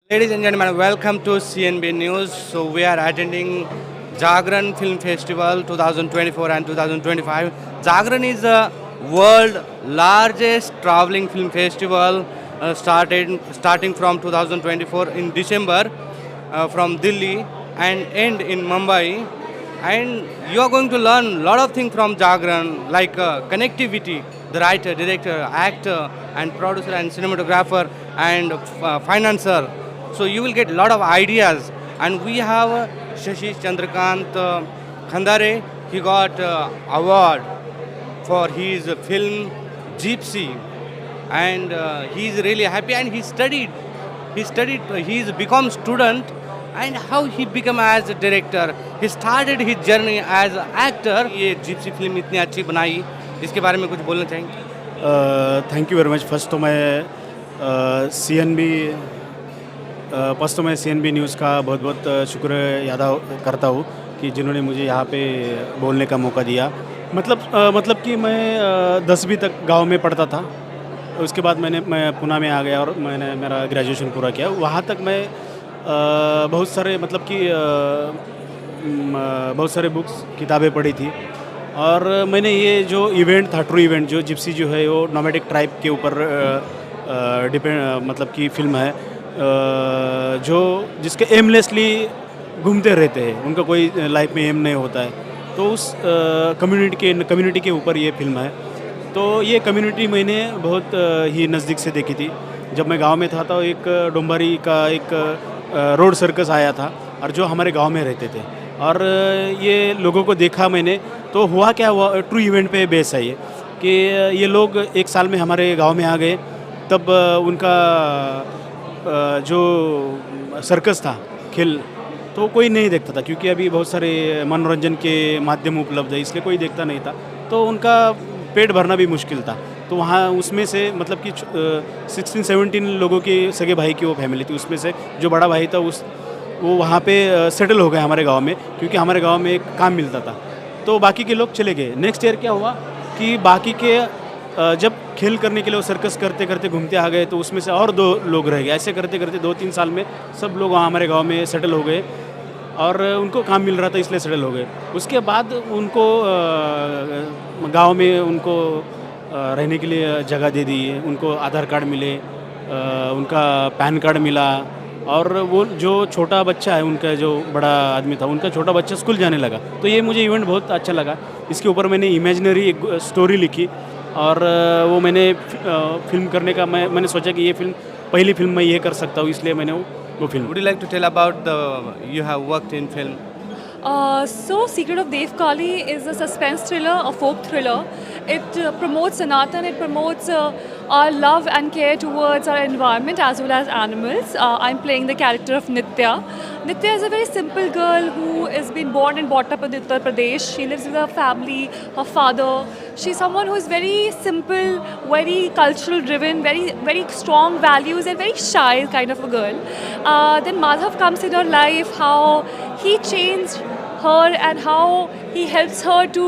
Ladies and gentlemen, welcome to CNB News. So we are attending Jagran Film Festival 2024 and 2025. Jagran is the world largest traveling film festival starting from 2024 in December from Delhi and end in Mumbai. And you are going to learn a lot of things from Jagran like connectivity, the writer, director, actor and producer and cinematographer and financer. So you will get a lot of ideas. And we have Shashi Chandrakant Khandare. He got award for his film Gypsy, and he is really happy. And he's become student, and how he become as a director. He started his journey as an actor. ये Gypsy film इतनी अच्छी बनाई, इसके बारे में कुछ बोलना चाहेंगे? Thank you very much. First तो मैं सी एन बी न्यूज़ का बहुत बहुत शुक्र अदा करता हूँ कि जिन्होंने मुझे यहाँ पे बोलने का मौका दिया। मतलब कि मैं 10वीं तक गांव में पढ़ता था। उसके बाद मैं पुणे में आ गया और मैंने मेरा ग्रेजुएशन पूरा किया। वहाँ तक मैं बहुत सारे बहुत सारे बुक्स किताबें पढ़ी थी। और मैंने ये जो इवेंट था, ट्रू इवेंट, जो जिप्सी जो है वो नोमैडिक ट्राइब के ऊपर डिपेंड मतलब कि फिल्म है, जो जिसके एमलेसली घूमते रहते हैं, उनका कोई लाइफ में एम नहीं होता है। तो उस कम्युनिटी के ऊपर ये फिल्म है। तो ये कम्युनिटी मैंने बहुत ही नज़दीक से देखी थी। जब मैं गांव में था तो एक डोंबारी का एक रोड सर्कस आया था और जो हमारे गांव में रहते थे, और ये लोगों को देखा मैंने। तो हुआ क्या हुआ, ट्रू इवेंट पे बेस है ये, कि ये लोग एक साल में हमारे गांव में आ गए। तब उनका जो सर्कस था, खेल, तो कोई नहीं देखता था, क्योंकि अभी बहुत सारे मनोरंजन के माध्यम उपलब्ध है, इसलिए कोई देखता नहीं था। तो उनका पेट भरना भी मुश्किल था। तो वहाँ उसमें से मतलब कि 16-17 लोगों की सगे भाई की वो फैमिली थी। उसमें से जो बड़ा भाई था वो वहाँ पे सेटल हो गए हमारे गांव में, क्योंकि हमारे गांव में एक काम मिलता था। तो बाकी के लोग चले गए। नेक्स्ट ईयर क्या हुआ कि बाकी के जब खेल करने के लिए वो सर्कस करते करते घूमते आ गए, तो उसमें से और 2 लोग रह गए। ऐसे करते करते 2-3 साल में सब लोग वहाँ हमारे गांव में सेटल हो गए और उनको काम मिल रहा था, इसलिए सेटल हो गए। उसके बाद उनको गांव में उनको रहने के लिए जगह दे दी, उनको आधार कार्ड मिले, उनका पैन कार्ड मिला। और वो जो छोटा बच्चा है, उनका जो बड़ा आदमी था, उनका छोटा बच्चा स्कूल जाने लगा। तो ये मुझे इवेंट बहुत अच्छा लगा। इसके ऊपर मैंने इमेजिनरी एक स्टोरी लिखी और वो मैंने फिल्म करने का मैंने सोचा कि ये फिल्म पहली फिल्म मैं ये कर सकता हूँ, इसलिए मैंने वो film. Would you like to tell about the you have worked in film? So, Secret of Dev Kali is a suspense thriller, a folk thriller. It promotes Sanatan, it promotes our love and care towards our environment as well as animals. I'm playing the character of Nitya. Nitya is a very simple girl who has been born and brought up in Uttar Pradesh. She lives with her family, her father. She's someone who is very simple, very cultural driven, very strong values, and very shy kind of a girl. Then Madhav comes in her life, how he changed her and how he helps her to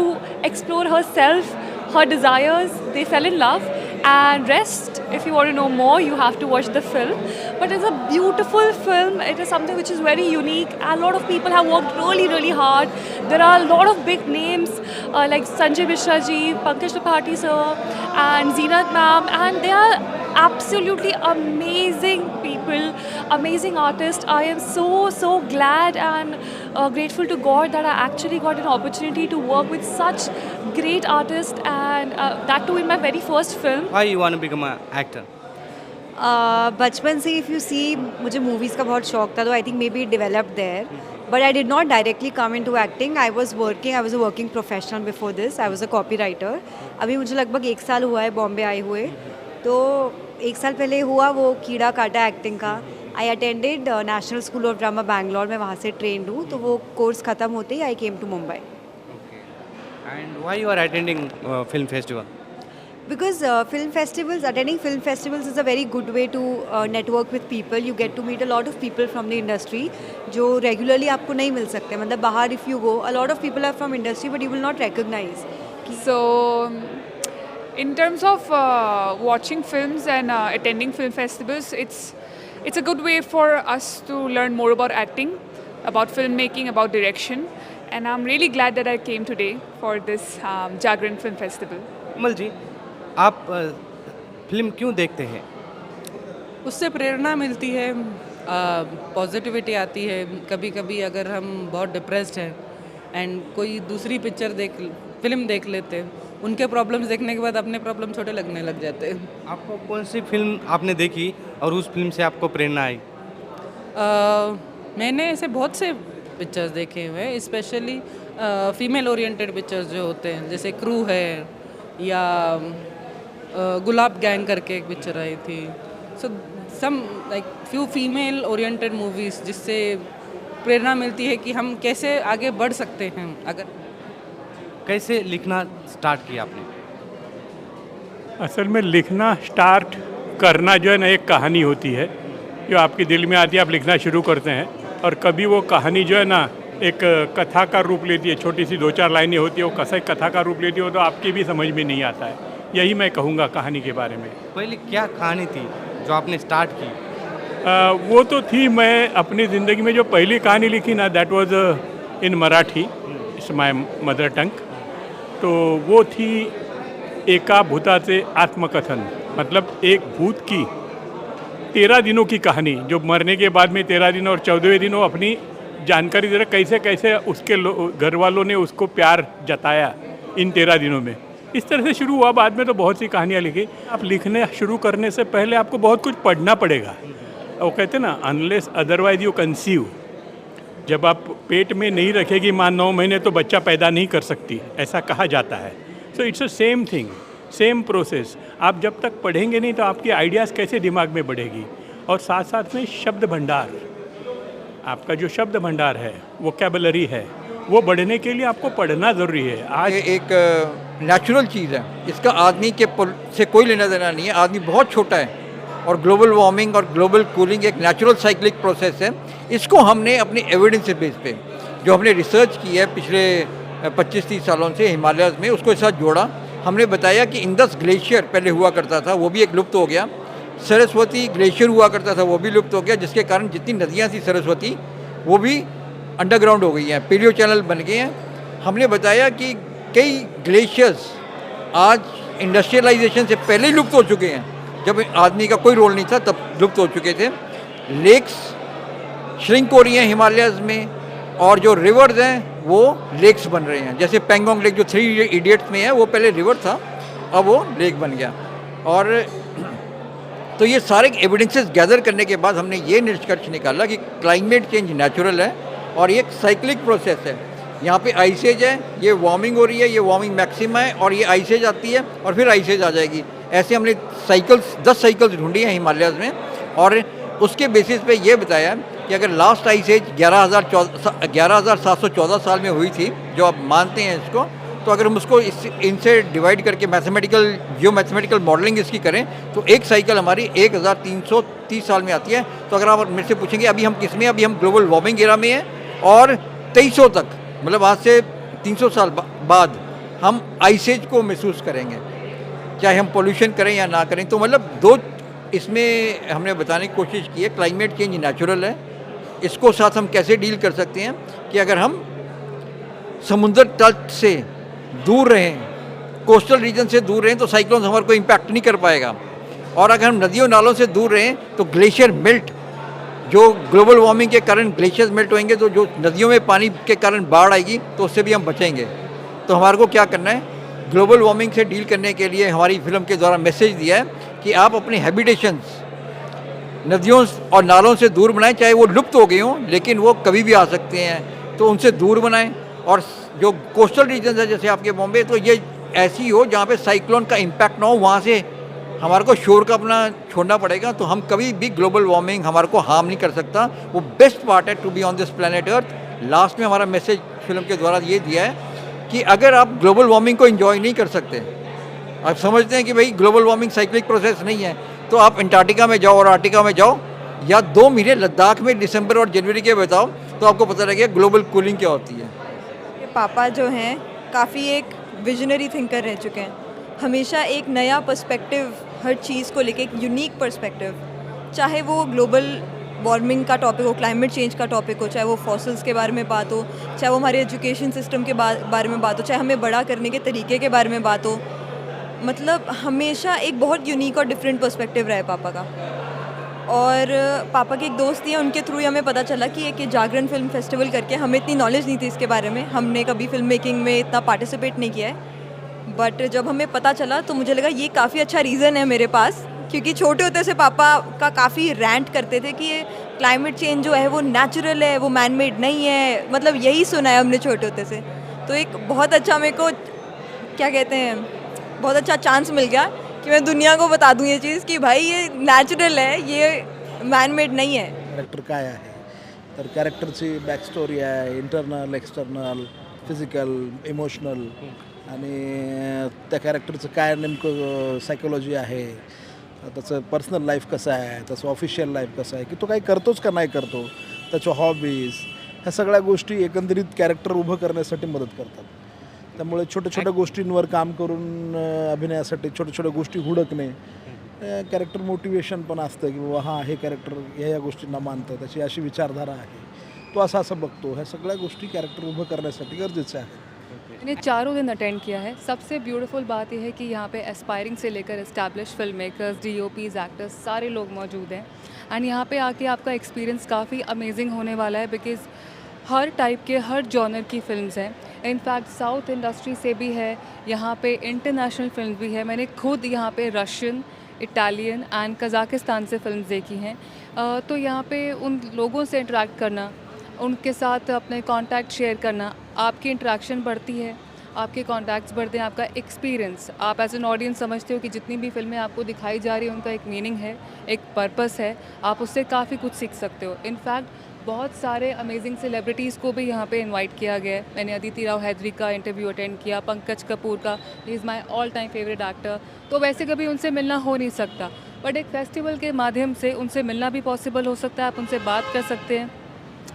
explore herself, her desires. They fell in love, and rest, if you want to know more, you have to watch the film. But it's a beautiful film. It is something which is very unique. A lot of people have worked really hard. There are a lot of big names like Sanjay Mishra ji, Pankaj Tripathi sir, and Zeenat ma'am, and they are absolutely amazing people, amazing artists. I am so glad and grateful to God that I actually got an opportunity to work with such great artists, and that too in my very first film. Why you want to become an actor? बचपन से if you see मुझे movies का बहुत शौक था, तो I think maybe developed there, but I did not directly come into acting. I was a working professional before this. I was a copywriter. अभी मुझे लगभग 1 साल हुआ है बॉम्बे आए हुए। तो 1 साल पहले हुआ वो कीड़ा काटा एक्टिंग का। I attended national school of drama Bangalore में, वहाँ से ट्रेंड हूँ। तो वो कोर्स ख़त्म होते ही I came to Mumbai. And why you are attending film festival? Because attending film festivals is a very good way to network with people. You get to meet a lot of people from the industry जो regularly आपको नहीं मिल सकते। मतलब बाहर if you go, a lot of people are from industry but you will not recognize. So, in terms of watching films and attending film festivals, it's it's a good way for us to learn more about acting, about filmmaking, about direction. And I'm really glad that I came today for this Jagran Film Festival. कमल जी, आप film क्यों देखते हैं? उससे प्रेरणा मिलती है, positivity आती है। कभी कभी अगर हम बहुत डिप्रेस्ड हैं एंड कोई दूसरी फिल्म देख लेते हैं, उनके प्रॉब्लम्स देखने के बाद अपने प्रॉब्लम छोटे लगने लग जाते हैं। आपको कौन सी फिल्म आपने देखी और उस फिल्म से आपको प्रेरणा आई? मैंने ऐसे बहुत से पिक्चर्स देखे हुए हैं, स्पेशली फीमेल ओरिएंटेड पिक्चर्स जो होते हैं, जैसे क्रू है या गुलाब गैंग करके एक पिक्चर आई थी। So some like few female oriented movies जिससे प्रेरणा मिलती है कि हम कैसे आगे बढ़ सकते हैं। अगर कैसे लिखना स्टार्ट किया आपने? असल में लिखना स्टार्ट करना जो है ना, एक कहानी होती है जो आपके दिल में आती है, आप लिखना शुरू करते हैं और कभी वो कहानी जो है ना एक कथा का रूप लेती है, छोटी सी 2-4 लाइनें होती है, वो कैसे कथा का रूप लेती है, वो तो आपकी भी समझ में नहीं आता है। यही मैं कहूँगा कहानी के बारे में। पहले क्या कहानी थी जो आपने स्टार्ट की? वो तो थी, मैं अपनी ज़िंदगी में जो पहली कहानी लिखी ना, that was in Marathi, it's my mother tongue. तो वो थी एका भूताचे आत्मकथन, मतलब एक भूत की 13 दिनों की कहानी, जो मरने के बाद में 13 दिन और 14वें दिन वो अपनी जानकारी दे रहा कैसे कैसे उसके घर वालों ने उसको प्यार जताया इन 13 दिनों में। इस तरह से शुरू हुआ, बाद में तो बहुत सी कहानियाँ लिखी। आप लिखने शुरू करने से पहले आपको बहुत कुछ पढ़ना पड़ेगा। वो कहते हैं ना, अनलेस अदरवाइज यू कंसीव। जब आप पेट में नहीं रखेगी माँ 9 महीने तो बच्चा पैदा नहीं कर सकती, ऐसा कहा जाता है। So it's a same thing, same process. आप जब तक पढ़ेंगे नहीं तो आपकी आइडियाज़ कैसे दिमाग में बढ़ेगी। और साथ साथ में शब्द भंडार, आपका जो शब्द भंडार है, वोकैबुलरी है, वो बढ़ने के लिए आपको पढ़ना ज़रूरी है। आज ये एक नेचुरल चीज़ है, इसका आदमी के से कोई लेना देना नहीं है। आदमी बहुत छोटा है और ग्लोबल वार्मिंग और ग्लोबल कूलिंग एक नेचुरल साइक्लिक प्रोसेस है। इसको हमने अपनी एविडेंस बेस पे जो हमने रिसर्च की है पिछले 25-30 सालों से हिमालयाज़ में, उसको इस साथ जोड़ा। हमने बताया कि इंडस ग्लेशियर पहले हुआ करता था, वो भी एक लुप्त हो गया। सरस्वती ग्लेशियर हुआ करता था, वो भी लुप्त हो गया, जिसके कारण जितनी नदियाँ थी सरस्वती वो भी अंडरग्राउंड हो गई हैं, पेलियो चैनल बन गए हैं। हमने बताया कि कई ग्लेशियर्स आज इंडस्ट्रियलाइजेशन से पहले ही लुप्त हो चुके हैं, जब आदमी का कोई रोल नहीं था तब लुप्त हो चुके थे। लेक्स श्रिंक हो रही हैं हिमालयाज़ में, और जो रिवर्स हैं वो लेक्स बन रहे हैं। जैसे पेंगोंग लेक जो 3 इडियट्स में है, वो पहले रिवर था, अब वो लेक बन गया। और तो ये सारे एविडेंसेस गैदर करने के बाद हमने ये निष्कर्ष निकाला कि क्लाइमेट चेंज नेचुरल है और ये एक साइक्लिक प्रोसेस है। यहाँ पे आइसेज है, ये वार्मिंग हो रही है, ये वार्मिंग मैक्सिमा है, और ये आइसेज आती है और फिर आइसेज आ जाएगी। ऐसे हमने 10 साइकिल्स ढूंढी हैं हिमालयाज़ में, और उसके बेसिस पे ये बताया कि अगर लास्ट आइसेज 11,714 साल में हुई थी, जो आप मानते हैं इसको, तो अगर हम उसको इनसे डिवाइड करके मैथमेटिकल मॉडलिंग इसकी करें तो एक साइकिल हमारी 1330 साल में आती है। तो अगर आप मेरे से पूछेंगे अभी हम किस में, अभी हम ग्लोबल वार्मिंग एरा में हैं, और 2300 तक, मतलब आज से 300 साल बाद हम आइसेज को महसूस करेंगे, चाहे हम पोल्यूशन करें या ना करें। तो मतलब दो इसमें हमने बताने की कोशिश की है। क्लाइमेट चेंज नेचुरल है, इसको साथ हम कैसे डील कर सकते हैं कि अगर हम समुद्र तट से दूर रहें, कोस्टल रीजन से दूर रहें, तो साइक्लोन हमारे को इम्पैक्ट नहीं कर पाएगा। और अगर हम नदियों नालों से दूर रहें तो ग्लेशियर मेल्ट, जो ग्लोबल वार्मिंग के कारण ग्लेशियर्स मेल्ट होंगे, तो जो नदियों में पानी के कारण बाढ़ आएगी तो उससे भी हम बचेंगे। तो हमारे को क्या करना है, ग्लोबल वार्मिंग से डील करने के लिए हमारी फिल्म के द्वारा मैसेज दिया है कि आप अपने हैबिटेशंस नदियों और नालों से दूर बनाएं, चाहे वो लुप्त हो गए हों लेकिन वो कभी भी आ सकते हैं, तो उनसे दूर बनाएं। और जो कोस्टल रीजन है जैसे आपके बॉम्बे, तो ये ऐसी हो जहाँ पे साइक्लोन का इम्पैक्ट ना हो, वहाँ से हमारे को शोर का अपना छोड़ना पड़ेगा। तो हम कभी भी ग्लोबल वार्मिंग हमारे को हार्म नहीं कर सकता। वो बेस्ट पार्ट है to be on this planet earth. Last में हमारा मैसेज फिल्म के द्वारा ये दिया है कि अगर आप ग्लोबल वार्मिंग को एंजॉय नहीं कर सकते, आप समझते हैं कि भाई ग्लोबल वार्मिंग साइक्लिक प्रोसेस नहीं है, तो आप अंटार्कटिका में जाओ और आर्टिका में जाओ, या 2 महीने लद्दाख में दिसंबर और जनवरी के बताओ, तो आपको पता लगेगा ग्लोबल कूलिंग क्या होती है। पापा जो हैं काफ़ी एक विजनरी थिंकर रह चुके हैं, हमेशा एक नया पर्सपेक्टिव हर चीज़ को लेके, एक यूनिक पर्सपेक्टिव। चाहे वो ग्लोबल वार्मिंग का टॉपिक हो, क्लाइमेट चेंज का टॉपिक हो, चाहे वो फॉसिल्स के बारे में बात हो, चाहे वो हमारे एजुकेशन सिस्टम के बारे में बात हो, चाहे हमें बड़ा करने के तरीके के बारे में बात हो, मतलब हमेशा एक बहुत यूनिक और डिफरेंट पर्सपेक्टिव रहा है पापा का। और पापा के एक दोस्त ही हैं, उनके थ्रू ही हमें पता चला कि एक ये जागरण फिल्म फेस्टिवल करके, हमें इतनी नॉलेज नहीं थी इसके बारे में, हमने कभी फिल्म मेकिंग में इतना पार्टिसिपेट नहीं किया है, बट जब हमें पता चला तो मुझे लगा ये काफ़ी अच्छा रीज़न है मेरे पास, क्योंकि छोटे होते से पापा का काफ़ी रैंट करते थे कि ये क्लाइमेट चेंज जो है वो नेचुरल है, वो मैन मेड नहीं है, मतलब यही सुना है हमने छोटे होते से। तो एक बहुत अच्छा मेरे को क्या कहते हैं, बहुत अच्छा चांस मिल गया कि मैं दुनिया को बता दूं ये चीज़ कि भाई ये नॅचरल आहे, ये मॅन मेड नाही आहे। कॅरेक्टर काय आहे तर कॅरेक्टरची बॅकस्टोरी आहे, इंटरनल एक्सटर्नल फिजिकल इमोशनल, आणि त्या कॅरेक्टरचं काय नेमकं सायकोलॉजी आहे, त्याचं पर्सनल लाईफ कसं आहे, त्याचं ऑफिशियल लाईफ कसं आहे, की तो काही करतोच का नाही करतो, त्याच्या हॉबीज, ह्या सगळ्या गोष्टी एकंदरीत कॅरेक्टर उभं करण्यासाठी मदत करतात। त्यामुळे छोट्या छोट्या गोष्टींवर काम करून अभिनयासाठी छोट्या छोट्या गोष्टी हुडकणे, कॅरेक्टर मोटिवेशन पण असतं की बाबा हां हे कॅरेक्टर या गोष्टींना मानतं, त्याची अशी विचारधारा आहे, तो असं असं बघतो, ह्या सगळ्या गोष्टी कॅरेक्टर उभं करण्यासाठी गरजेच्या आहेत। मैंने चारों दिन अटेंड किया है। सबसे ब्यूटीफुल बात यह है कि यहाँ पे एस्पायरिंग से लेकर establish film makers, DOPs, actors सारे लोग मौजूद हैं। एंड यहाँ पे आके आपका एक्सपीरियंस काफ़ी अमेजिंग होने वाला है, बिकॉज़ हर टाइप के हर जॉनर की फिल्म्स हैं। इनफैक्ट साउथ इंडस्ट्री से भी है, यहाँ पे इंटरनेशनल फिल्म भी है। मैंने खुद यहाँ पे रशियन, इटालियन एंड कज़ाकिस्तान से फिल्म देखी हैं। तो यहाँ पे उन लोगों से इंटरेक्ट करना, उनके साथ अपने कॉन्टैक्ट शेयर करना, आपकी इंटरेक्शन बढ़ती है, आपके कॉन्टैक्ट्स बढ़ते हैं, आपका एक्सपीरियंस, आप एज एन ऑडियंस समझते हो कि जितनी भी फिल्में आपको दिखाई जा रही हैं उनका एक मीनिंग है, एक पर्पस है, आप उससे काफ़ी कुछ सीख सकते हो। इनफैक्ट बहुत सारे अमेजिंग सेलिब्रिटीज़ को भी यहाँ पे इनवाइट किया गया है। मैंने अदिति राव हैदरी का इंटरव्यू अटेंड किया, पंकज कपूर का, he is my all time favourite actor. तो वैसे कभी उनसे मिलना हो नहीं सकता, बट एक फेस्टिवल के माध्यम से उनसे मिलना भी पॉसिबल हो सकता है। आप उनसे बात कर सकते हैं,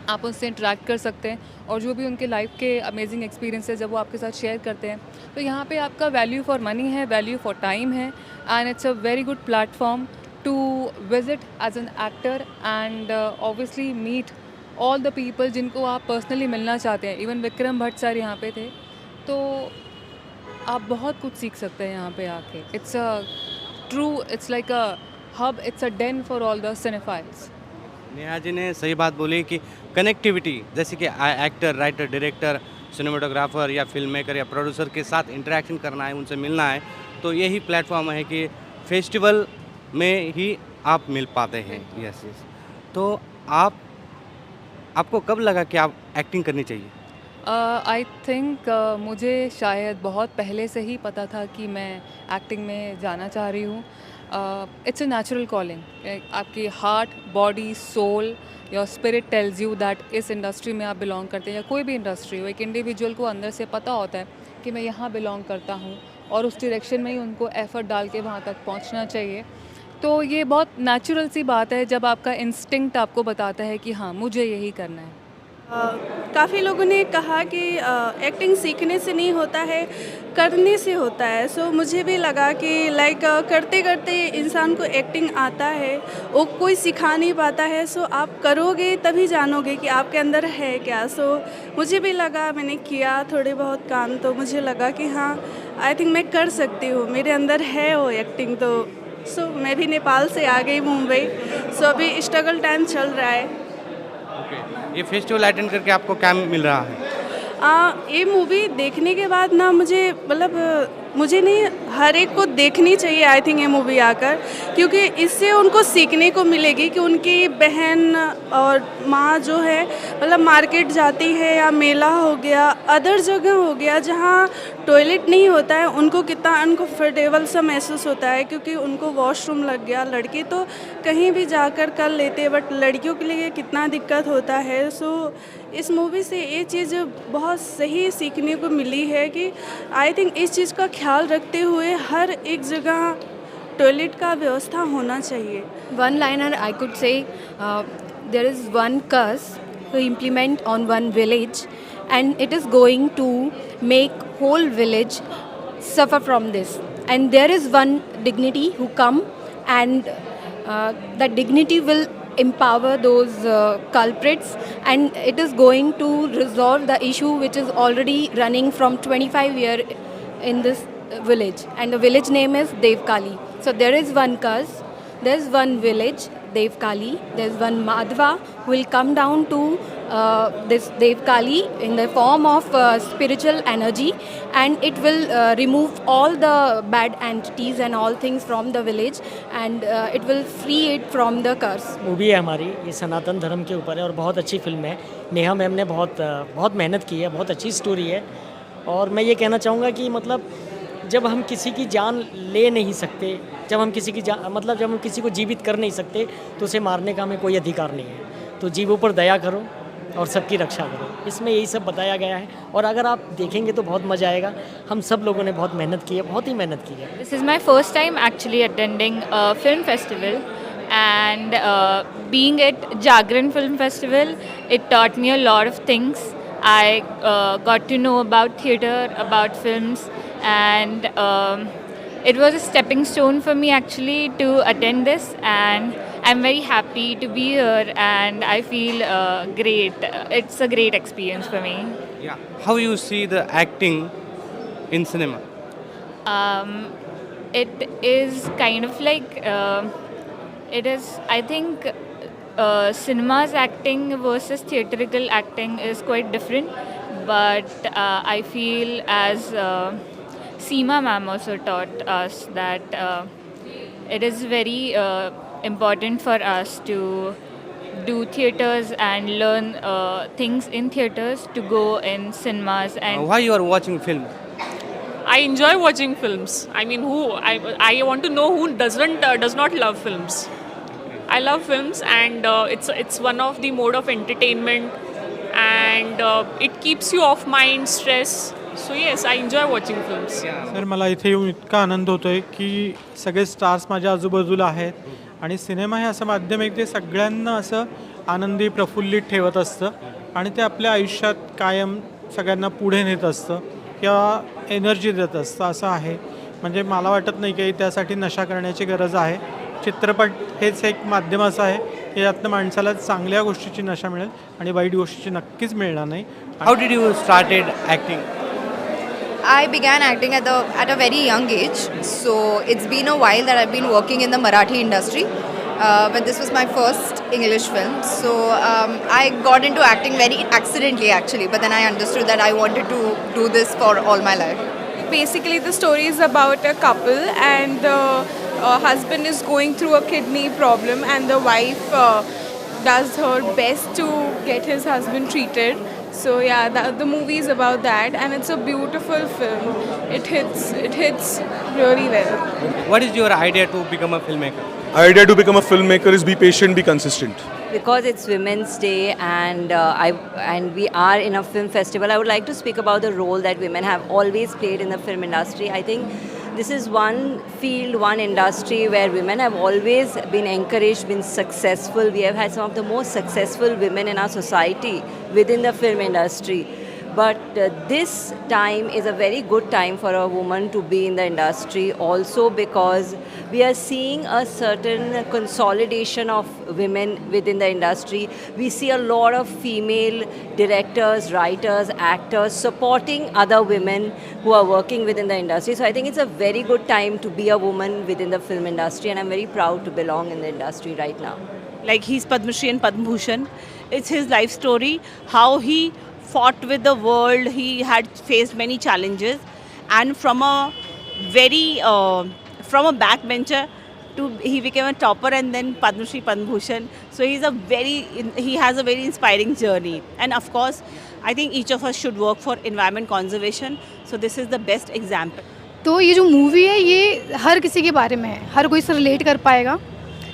आप उनसे इंटरेक्ट कर सकते हैं, और जो भी उनके लाइफ के अमेजिंग एक्सपीरियंस है जब वो आपके साथ शेयर करते हैं, तो यहाँ पे आपका वैल्यू फॉर मनी है, वैल्यू फॉर टाइम है, and it's a very good platform to visit as an actor and obviously meet all the people जिनको आप पर्सनली मिलना चाहते हैं। इवन विक्रम भट्ट सर यहाँ पे थे, तो आप बहुत कुछ सीख सकते हैं यहाँ पे आके। It's a true, it's like a hub, it's a den for all the cinephiles. Neha ji ने सही बात बोली कि कनेक्टिविटी, जैसे कि एक्टर, राइटर, डायरेक्टर, सिनेमाटोग्राफर या फिल्म मेकर या प्रोड्यूसर के साथ इंटरेक्शन करना है, उनसे मिलना है, तो यही प्लेटफॉर्म है कि फेस्टिवल में ही आप मिल पाते हैं। Yes yes. तो आपको कब लगा कि आप एक्टिंग करनी चाहिए? आई थिंक मुझे शायद बहुत पहले से ही पता था कि मैं एक्टिंग में जाना चाह रही हूँ। इट्स अ नेचुरल कॉलिंग, आपकी heart, body, soul, your spirit tells you that इस इंडस्ट्री में आप बिलोंग करते हैं, या कोई भी इंडस्ट्री हो, एक इंडिविजुअल को अंदर से पता होता है कि मैं यहाँ बिलोंग करता हूँ, और उस डायरेक्शन में ही उनको एफर्ट डाल के वहाँ तक पहुँचना चाहिए। तो ये बहुत नेचुरल सी बात है जब आपका इंस्टिंक्ट आपको बताता है कि हाँ मुझे यही करना है। काफ़ी लोगों ने कहा कि एक्टिंग सीखने से नहीं होता है, करने से होता है। सो मुझे भी लगा कि लाइक करते करते इंसान को एक्टिंग आता है, वो कोई सिखा नहीं पाता है। सो आप करोगे तभी जानोगे कि आपके अंदर है क्या। सो मुझे भी लगा, मैंने किया थोड़े बहुत काम, तो मुझे लगा कि हाँ आई थिंक मैं कर सकती हूँ, मेरे अंदर है वो एक्टिंग। तो सो मैं भी नेपाल से आ गई मुंबई। सो अभी स्ट्रगल टाइम चल रहा है। ये फेस्टिवल अटेंड करके आपको क्या मिल रहा है? ये मूवी देखने के बाद ना मुझे मतलब मुझे नहीं, हर एक को देखनी चाहिए आई थिंक ये मूवी आकर, क्योंकि इससे उनको सीखने को मिलेगी कि उनकी बहन और माँ जो है मतलब मार्केट जाती है या मेला हो गया, अदर जगह हो गया जहाँ टॉयलेट नहीं होता है, उनको कितना अनकम्फर्टेबल सा महसूस होता है क्योंकि उनको वॉशरूम लग गया। लड़के तो कहीं भी जाकर कर लेते हैं, बट लड़कियों के लिए कितना दिक्कत होता है। सो इस मूवी से ये चीज़ बहुत सही सीखने को मिली है कि आई थिंक इस चीज़ का ख्याल रखते हुए हर एक जगह टॉयलेट का व्यवस्था होना चाहिए। One liner I could say, there is one curse to implement on one village, and it is going to make whole village suffer from this. And there is one dignity who come and the dignity will empower those culprits, and it is going to resolve the issue which is already running from 25 years in this village, and the village name is Devkali. So there is one curse, there's one village Devkali, there's one Madhva who will come down to this Devkali in the form of spiritual energy, and it will remove all the bad entities and all things from the village, and it will free it from the curse. Movie है हमारी, ये सनातन धर्म के ऊपर है और बहुत अच्छी फिल्म है। नेहा मैम ने बहुत मेहनत की है, बहुत अच्छी स्टोरी है। और मैं ये कहना चाहूँगा कि मतलब जब हम किसी की जान ले नहीं सकते, जब हम किसी को जीवित कर नहीं सकते, तो उसे मारने का हमें कोई अधिकार नहीं है। तो जीवों पर दया करो और सबकी रक्षा करो, इसमें यही सब बताया गया है। और अगर आप देखेंगे तो बहुत मज़ा आएगा। हम सब लोगों ने बहुत मेहनत की है, बहुत ही मेहनत की है। This is my first time actually attending a film festival, and being at Jagran Film Festival, it taught me a lot of things. I got to know about theatre, about films, and it was a stepping stone for me actually to attend this, and I'm very happy to be here, and I feel great. It's a great experience for me. Yeah. How you see the acting in cinema? It is kind of like it is. I think cinema's acting versus theatrical acting is quite different, but I feel as Seema ma'am also taught us that it is very important for us to do theatres and learn things in theatres to go in cinemas. And Why you are watching film? I enjoy watching films. I mean, I want to know who does not love films. I love films, and it's one of the mode of entertainment, and it keeps you off mind stress. So yes, I enjoy watching films. Sir मला इथे येऊन इतका आनंद होतोय की सगळे stars माझ्या आजूबाजूला आहेत, आणि सिनेमा हे असं माध्यम आहे ते सगळ्यांना असं आनंदी प्रफुल्लित ठेवत असतं, आणि ते आपल्या आयुष्यात कायम सगळ्यांना पुढे नेत असतं किंवा एनर्जी देत असतं असं आहे. म्हणजे मला वाटत नाही की त्यासाठी नशा करण्याची गरज आहे. चित्रपट हेच एक माध्यम असं आहे की यातनं माणसाला चांगल्या गोष्टीची नशा मिळेल आणि वाईट गोष्टीची नक्कीच मिळणार नाही. How did you started acting? I began acting at a very young age, so it's been a while that I've been working in the Marathi industry. But this was my first English film, so I got into acting very accidentally actually. But then I understood that I wanted to do this for all my life. Basically, the story is about a couple, and the husband is going through a kidney problem, and the wife does her best to get his husband treated. So yeah, the movie is about that, and it's a beautiful film. It hits really well. What is your idea to become a filmmaker? Idea to become a filmmaker is be patient, be consistent. Because it's Women's Day, and we are in a film festival, I would like to speak about the role that women have always played in the film industry. I think this is one field, one industry where women have always been encouraged, been successful. We have had some of the most successful women in our society within the film industry. But this time is a very good time for a woman to be in the industry, also because we are seeing a certain consolidation of women within the industry. We see a lot of female directors, writers, actors supporting other women who are working within the industry. So I think it's a very good time to be a woman within the film industry, and I'm very proud to belong in the industry right now. Like, he's Padma Shri and Padma Bhushan. It's his life story, how he fought with the world. He had faced many challenges, and from a backbencher to he became a topper, and then Padma Shri, Padma Bhushan. So he has a very inspiring journey. And of course, I think each of us should work for environment conservation. So this is the best example. तो ये जो movie है ये हर किसी के बारे में है, हर कोई इससे रिलेट कर पाएगा,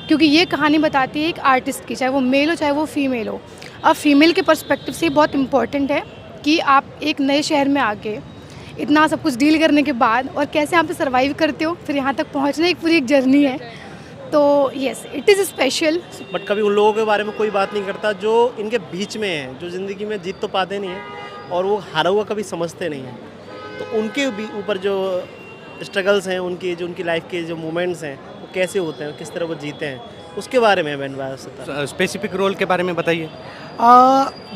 क्योंकि ये कहानी बताती है एक आर्टिस्ट की, चाहे वो मेल हो चाहे वो फीमेल हो। अब फीमेल के पर्सपेक्टिव से बहुत इम्पॉर्टेंट है कि आप एक नए शहर में आके इतना सब कुछ डील करने के बाद और कैसे यहाँ पे सर्वाइव करते हो, फिर यहाँ तक पहुँचना एक पूरी एक जर्नी है। तो yes, it is special. But कभी उन लोगों के बारे में कोई बात नहीं करता जो इनके बीच में है, जो ज़िंदगी में जीत तो पाते नहीं हैं और वो हारा हुआ कभी समझते नहीं हैं। तो उनके भी ऊपर जो स्ट्रगल्स हैं, उनकी लाइफ के जो मोमेंट्स हैं वो कैसे होते हैं, किस तरह वो जीते हैं, उसके बारे में बनवाया सितारा। स्पेसिफिक रोल के बारे में बताइए।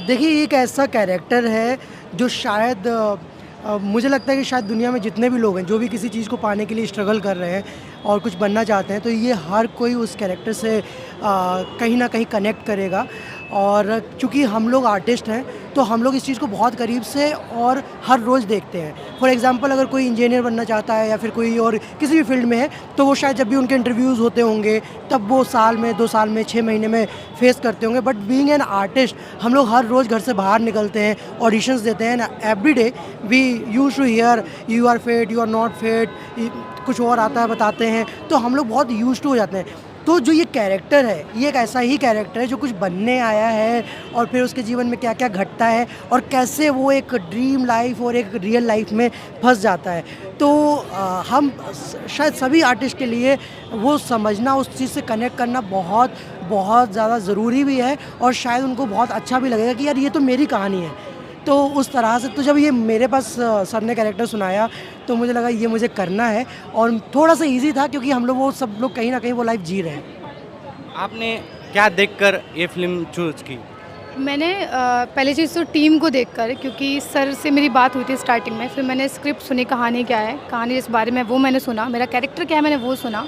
देखिए ये एक ऐसा कैरेक्टर है जो शायद मुझे लगता है कि शायद दुनिया में जितने भी लोग हैं जो भी किसी चीज़ को पाने के लिए स्ट्रगल कर रहे हैं और कुछ बनना चाहते हैं, तो ये हर कोई उस कैरेक्टर से कहीं ना कहीं कनेक्ट करेगा। और चूँकि हम लोग आर्टिस्ट हैं तो हम लोग इस चीज़ को बहुत करीब से और हर रोज़ देखते हैं। फॉर एग्जांपल अगर कोई इंजीनियर बनना चाहता है या फिर कोई और किसी भी फील्ड में है, तो वो शायद जब भी उनके इंटरव्यूज़ होते होंगे तब वो साल में 2 साल में 6 महीने में फेस करते होंगे। बट बीइंग एन आर्टिस्ट हम लोग हर रोज़ घर से बाहर निकलते हैं, ऑडिशंस देते हैं, every day we use to hear you are fat, you are not fat, कुछ और आता है बताते हैं, तो हम लोग बहुत यूज टू हो जाते हैं। तो जो ये कैरेक्टर है ये एक ऐसा ही कैरेक्टर है जो कुछ बनने आया है और फिर उसके जीवन में क्या क्या घटता है और कैसे वो एक ड्रीम लाइफ और एक रियल लाइफ में फंस जाता है। तो हम शायद सभी आर्टिस्ट के लिए वो समझना, उस चीज़ से कनेक्ट करना बहुत बहुत ज़्यादा ज़रूरी भी है और शायद उनको बहुत अच्छा भी लगेगा कि यार ये तो मेरी कहानी है। तो उस तरह से तो जब ये मेरे पास सर ने कैरेक्टर सुनाया तो मुझे लगा ये मुझे करना है और थोड़ा सा इजी था क्योंकि हम लोग वो सब लोग कहीं ना कहीं वो लाइफ जी रहे हैं। आपने क्या देखकर ये फिल्म चूज की? मैंने पहली चीज़ तो टीम को देखकर, क्योंकि सर से मेरी बात हुई थी स्टार्टिंग में, फिर मैंने स्क्रिप्ट सुनी, कहानी क्या है, कहानी जिस बारे में वो मैंने सुना, मेरा कैरेक्टर क्या है मैंने वो सुना।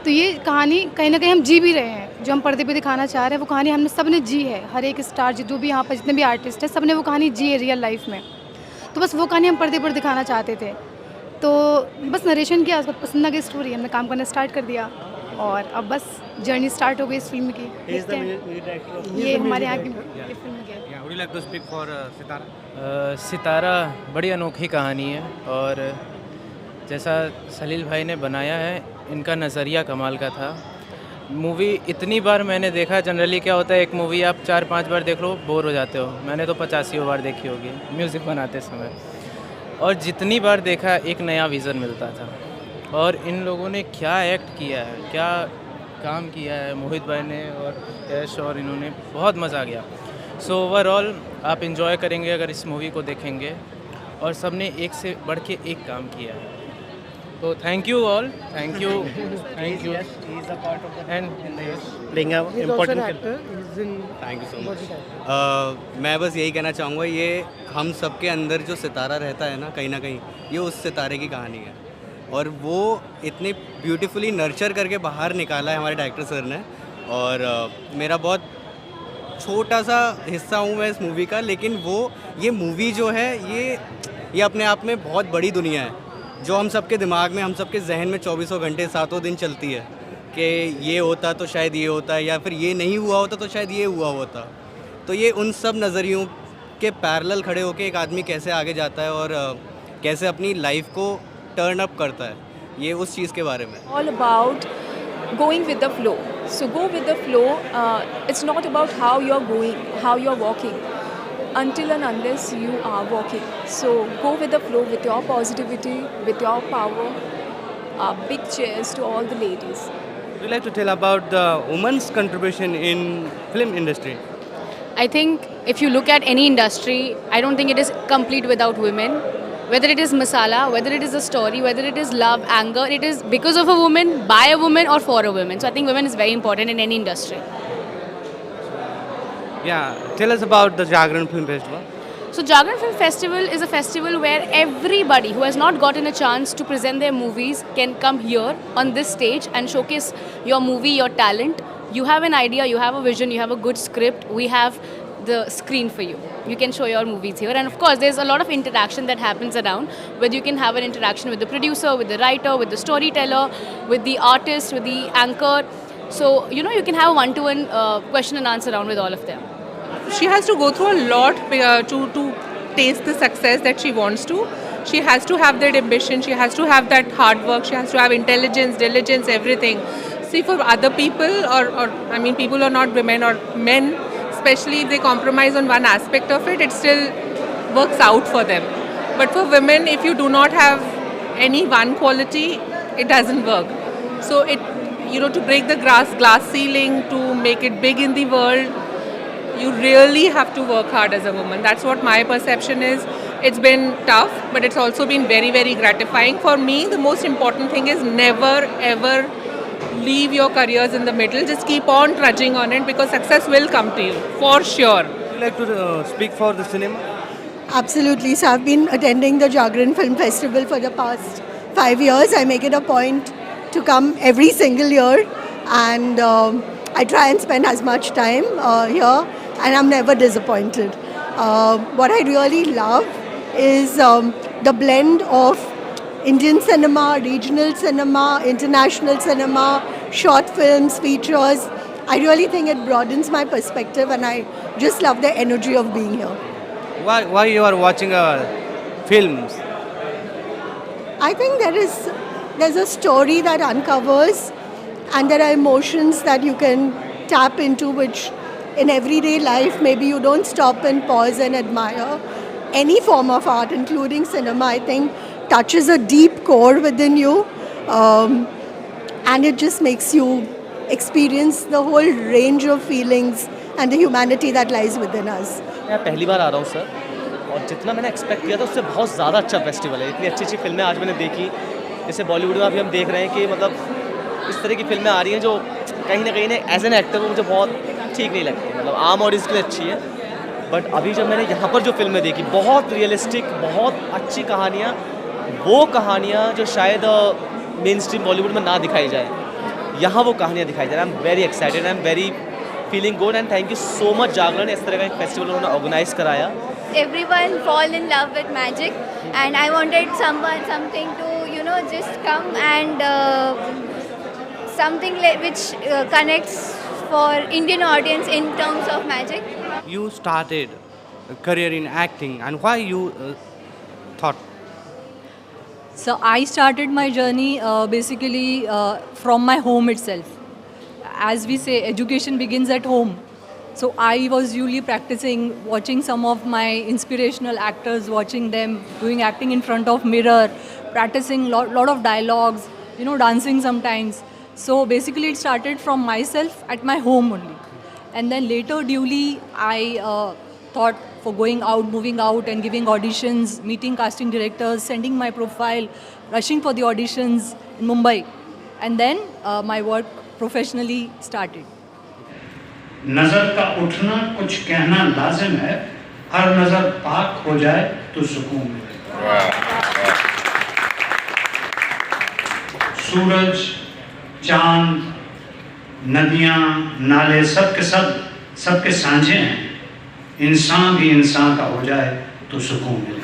तो ये कहानी कहीं ना कहीं हम जी भी रहे हैं, जो हम पर्दे पे दिखाना चाह रहे हैं वो कहानी हमने सब ने जी है। हर एक स्टार जो भी यहाँ पर जितने भी आर्टिस्ट हैं सब ने वो कहानी जी है रियल लाइफ में। तो बस वो कहानी हम पर्दे पर दिखाना चाहते थे। तो बस नरेशन किया, उसको पसंद आ गई स्टोरी, हमने काम करना स्टार्ट कर दिया और अब बस जर्नी स्टार्ट हो गई इस फिल्म की। ये हमारे यहाँ की फिल्म की। सितारा बड़ी अनोखी कहानी है और जैसा सलील भाई ने बनाया है, इनका नज़रिया कमाल का था। मूवी इतनी बार मैंने देखा, जनरली क्या होता है एक मूवी आप 4-5 बार देख लो बोर हो जाते हो, मैंने तो 85 बार देखी होगी म्यूज़िक बनाते समय, और जितनी बार देखा एक नया विज़न मिलता था। और इन लोगों ने क्या एक्ट किया है, क्या काम किया है मोहित भाई ने और यश, और इन्होंने बहुत मज़ा आ गया। सो ओवरऑल आप इन्जॉय करेंगे अगर इस मूवी को देखेंगे, और सब ने एक से बढ़ के एक काम किया है। तो thank you all, thank you and thank you so much. मैं बस यही कहना चाहूँगा, ये हम सब के अंदर जो सितारा रहता है ना कहीं ये उस सितारे की कहानी है और वो इतनी ब्यूटीफुली नर्चर करके बाहर निकाला है हमारे डायरेक्टर सर ने। और मेरा बहुत छोटा सा हिस्सा हूँ मैं इस मूवी का, लेकिन ये मूवी जो है ये अपने आप में बहुत बड़ी दुनिया है जो हम सबके दिमाग में, हम सबके जहन में 24 घंटे 7 दिन चलती है कि ये होता तो शायद ये होता है, या फिर ये नहीं हुआ होता तो शायद ये हुआ होता। तो ये उन सब नज़रियों के पैरेलल खड़े होकर एक आदमी कैसे आगे जाता है और कैसे अपनी लाइफ को टर्न अप करता है, ये उस चीज़ के बारे में। All about going with the flow. So go with the flow. It's not about how you're going, how you're walking, until and unless you are walking. So go with the flow, with your positivity, with your power. Big cheers to all the ladies. Would you like to tell about the women's contribution in film industry? I think if you look at any industry, I don't think it is complete without women. Whether it is masala, whether it is a story, whether it is love, anger, it is because of a woman, by a woman or for a woman. So I think women is very important in any industry. Yeah, tell us about the Jagran Film Festival. So Jagran Film Festival is a festival where everybody who has not gotten a chance to present their movies can come here on this stage and showcase your movie, your talent. You have an idea, you have a vision, you have a good script. We have the screen for you. You can show your movies here, and of course there's a lot of interaction that happens around, where you can have an interaction with the producer, with the writer, with the storyteller, with the artist, with the anchor. So you can have a one-to-one question and answer round with all of them. She has to go through a lot to taste the success that she wants to. She has to have that ambition, she has to have that hard work, she has to have intelligence, diligence, everything. See, for other people, or I mean people who are not women or men, especially if they compromise on one aspect of it, it still works out for them. But for women, if you do not have any one quality, it doesn't work. So to break the glass ceiling, to make it big in the world, you really have to work hard as a woman. That's what my perception is. It's been tough, but it's also been very, very gratifying. For me, the most important thing is never ever leave your careers in the middle. Just keep on trudging on it because success will come to you for sure. Would you like to speak for the cinema? Absolutely. So I've been attending the Jagran Film Festival for the past 5 years. I make it a point to come every single year, and I try and spend as much time here, and I'm never disappointed. What I really love is the blend of Indian cinema, regional cinema, international cinema, short films, features. I really think it broadens my perspective, and I just love the energy of being here. Why you are watching films? I think there's a story that uncovers, and there are emotions that you can tap into, which in everyday life maybe you don't stop and pause and admire. Any form of art, including cinema, I think touches a deep core within you, and it just makes you experience the whole range of feelings and the humanity that lies within us. मैं पहली बार आ रहा हूँ sir, और जितना मैंने expect किया था उससे बहुत ज़्यादा अच्छा फेस्टिवल है। इतनी अच्छी अच्छी फिल्में आज मैंने देखी। जैसे बॉलीवुड में अभी हम देख रहे हैं कि मतलब इस तरह की फिल्में आ रही हैं जो कहीं ना कहीं एज एन एक्टर मुझे बहुत ठीक नहीं लगती, मतलब आम ऑडियंस के लिए अच्छी है। बट अभी जब मैंने यहाँ पर जो फिल्में देखी, बहुत रियलिस्टिक, बहुत अच्छी कहानियाँ, वो कहानियाँ जो शायद मेन स्ट्रीम बॉलीवुड में ना दिखाई जाए, यहाँ वो कहानियाँ दिखाई जा रही हैं। I am very excited, I am very feeling good, and thank you so much Jagran, इस तरह का एक फेस्टिवल उन्होंने ऑर्गेनाइज कराया। Everyone fall in love with magic, and I wanted something to just come and something which connects for Indian audience in terms of magic. You started a career in acting, and why you thought? So I started my journey basically from my home itself. As we say, education begins at home. So I was usually practicing, watching some of my inspirational actors, watching them doing acting in front of mirror, practicing lot of dialogues, dancing sometimes. So basically it started from myself at my home only. And then later duly I thought for going out, moving out and giving auditions, meeting casting directors, sending my profile, rushing for the auditions in Mumbai. And then my work professionally started. नजर का उठना कुछ कहना लाजिम है, हर नजर पाक हो जाए तो सुकून मिले। सूरज, चांद, नदियां, नाले सबके सांझे हैं। इंसान भी इंसान का हो जाए तो सुकून मिले।